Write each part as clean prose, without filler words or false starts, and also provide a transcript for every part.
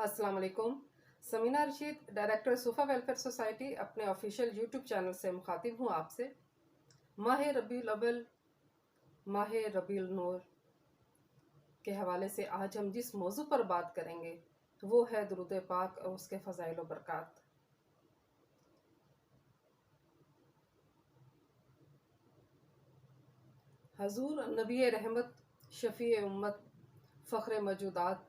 अस्सलाम वालेकुम। Samina Rashid, director Sufa welfare society, अपने ऑफिशियल यूट्यूब चैनल से मुखातिब हूँ आपसे। माह रबीउल अव्वल, माह रबीउल नूर के हवाले से आज हम जिस मौजू पर बात करेंगे वो है दुरूद पाक और उसके फ़ज़ाइल व बरक़ात। हजूर नबी रहमत, शफ़ी उम्मत, फ़ख्र मौजूदात,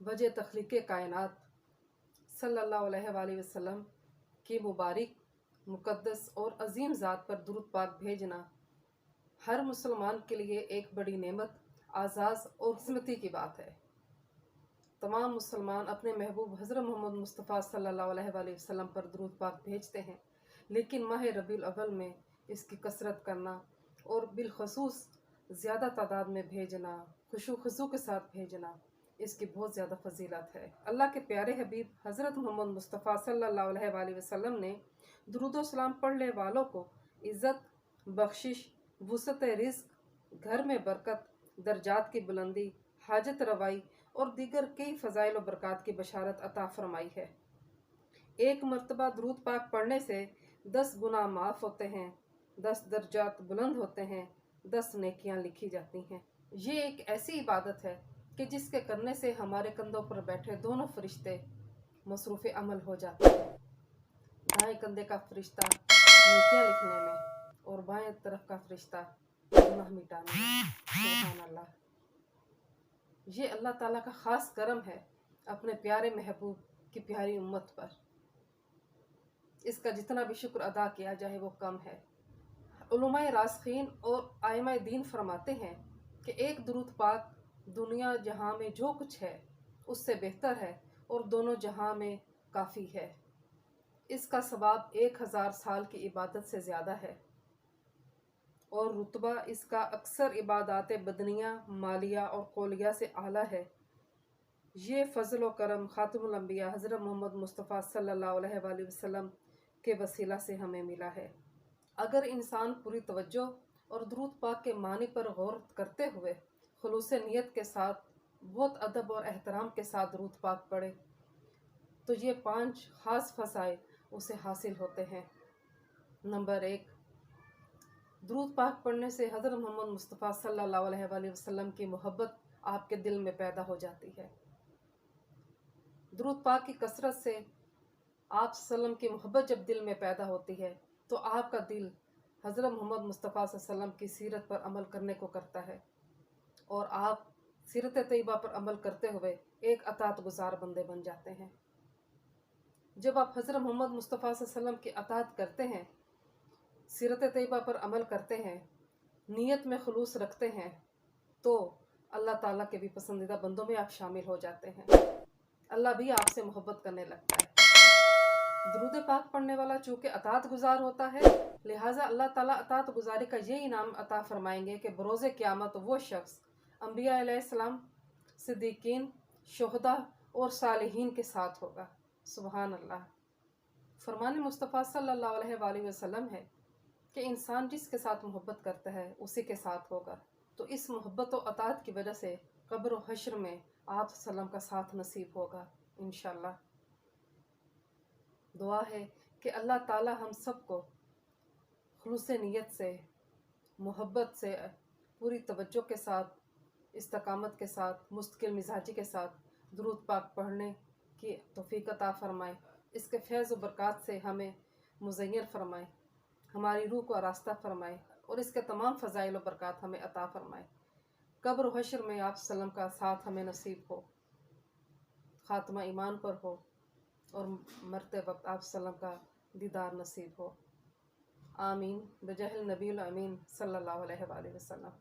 वजह तख्लीक़ कायनात सल्लल्लाहु अलैहि वसल्लम की मुबारक, मुक़द्दस और अज़ीम ज़ात पर दुरूद पाक भेजना हर मुसलमान के लिए एक बड़ी नेमत, आज़ाज़ और किस्मती की बात है। तमाम मुसलमान अपने महबूब हज़रत मोहम्मद मुस्तफ़ा सल्लल्लाहु अलैहि वसल्लम पर दुरूद पाक भेजते हैं, लेकिन माह रबीउल अव्वल में इसकी कसरत करना और बिलखसूस ज़्यादा तादाद में भेजना, खुशू खुशू के साथ भेजना, इसकी बहुत ज़्यादा फजीलत है। अल्लाह के प्यारे हबीब हज़रत मोहम्मद मुस्तफ़ा सल्लल्लाहु अलैहि वसल्लम ने दुरूद व सलाम पढ़ने वालों को इज़्ज़त, बख्शिश, वुसअत रिज़्क़, घर में बरकत, दर्जात की बुलंदी, हाजत रवाई और दीगर कई फ़ज़ाइल व बरक़ात की बशारत अता फ़रमाई है। एक मरतबा दुरूद पाक पढ़ने से 10 गुनाह माफ़ होते हैं, 10 दर्जात बुलंद होते हैं, 10 नेकियां लिखी जाती हैं। ये एक ऐसी इबादत है कि जिसके करने से हमारे कंधों पर बैठे दोनों फरिश्ते मसरूफ़ अमल हो जाते हैं। दाएं कंधे का फरिश्ता नेकियां लिखने में और बाएं तरफ का फरिश्ता गुनाह मिटाने में। सुभान अल्लाह। ये अल्लाह ताला का ख़ास करम है अपने प्यारे महबूब की प्यारी उम्मत पर। इसका जितना भी शुक्र अदा किया जाए वो कम है। उलमाए रासिखीन और आइमाए दीन फरमाते हैं कि एक दुरूद पाक दुनिया जहाँ में जो कुछ है उससे बेहतर है और दोनों जहाँ में काफ़ी है। इसका सवाब 1000 साल की इबादत से ज़्यादा है और रुतबा इसका अक्सर इबादत बदनिया, मालिया और कौलिया से आला है। ये फ़ज़ल व करम ख़ातिमुल अंबिया हज़रत मोहम्मद मुस्तफ़ा सल्लल्लाहु अलैहि वसल्लम के वसीला से हमें मिला है। अगर इंसान पूरी तवज्जो और दुरूद पाक के मानी पर गौर करते हुए खुलूस नियत के साथ बहुत अदब और एहतराम के साथ दुरूद पाक पढ़े तो ये 5 ख़ास फ़ज़ाइल उसे हासिल होते हैं। नंबर 1, दुरूद पाक पढ़ने से हज़रत मोहम्मद मुस्तफ़ा सल्लल्लाहु अलैहि वसल्लम की मोहब्बत आपके दिल में पैदा हो जाती है। दुरूद पाक की कसरत से आप सल्लम की मोहब्बत जब दिल में पैदा होती है तो आपका दिल हज़रत मोहम्मद मुस्तफ़ा सल्लम की सीरत पर अमल करने को करता है और आप सीरत तैयबा पर अमल करते हुए एक अतात गुजार बंदे बन जाते हैं। जब आप हज़रत मोहम्मद मुस्तफ़ा सल्लम की अतात करते हैं, सीरत तैयबा पर अमल करते हैं, नीयत में खुलूस रखते हैं, तो अल्लाह ताला के भी पसंदीदा बंदों में आप शामिल हो जाते हैं। अल्लाह भी आपसे मोहब्बत करने लगता है। दुरूद पाक पढ़ने वाला चूँकि अतात गुजार होता है, लिहाजा अल्लाह ताला अतात गुजारी का ये इनाम अता फरमाएंगे कि बरोज़े क़यामत वो शख्स अंबिया अलैहिस्सलाम, सिद्दीकीन, शुहदा और सालिहीन के साथ होगा। सुभान अल्लाह। फरमान मुस्तफ़ा सल्लल्लाहु अलैहि वसल्लम है कि इंसान जिसके साथ मोहब्बत करता है उसी के साथ होगा। तो इस मोहब्बत और अतात की वजह से कब्र और हश्र में आप सल्लम का साथ नसीब होगा इंशाअल्लाह। दुआ है कि अल्लाह ताला हम सबको खुलूस नियत से, मोहब्बत से, पूरी तवज्जो के साथ, इस्तकामत के साथ, मुस्तकिल मिजाजी के साथ दुरूद पाक पढ़ने की तौफीक अता फ़रमाए। इसके फैज़ व बरक़ात से हमें मुज़य्यर फ़रमाए, हमारी रूह को आरास्ता फ़रमाए और इसके तमाम फ़ज़ाइल व बरक़ात हमें अता फ़रमाए। कब्र व हश्र में आप सल्लम का साथ हमें नसीब हो, ख़ात्मा ईमान पर हो और मरते वक्त आप सल्लम का दीदार नसीब हो। आमीन बजह नबील अमीन सल्लल्लाहु अलैहि वसल्लम।